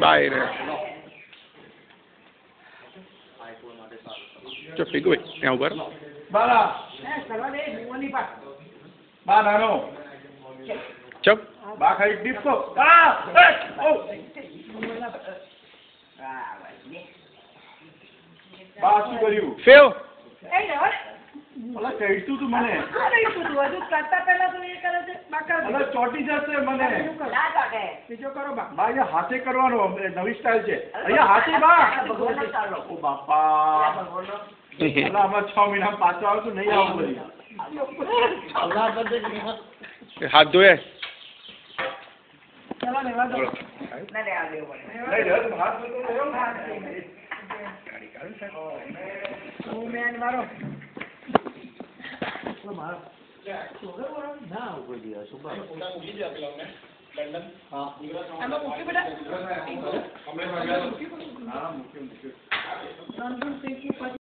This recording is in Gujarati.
બાય રે ચો પીગો ત્યાં ઉપર બાલા બા નાનો ચપ બા ખાલી ડીપ કો બા શું કર્યું ફેવ અલા કહીતું તું મને અલા ચોટી જશે મને બીજો કરો બા બા અહીંયા હાથે કરવાનું નવી સ્ટાઇલ છે અહીંયા હાથે બા ઓ બાપા અલા આમાં 6 મહિના પાછો આવતો નહીં આવું બધી હાથ ધોયે ચલો લેવા દો મેન મારો ના ઉપર ગયા સુબહ હા મૂકી બેટા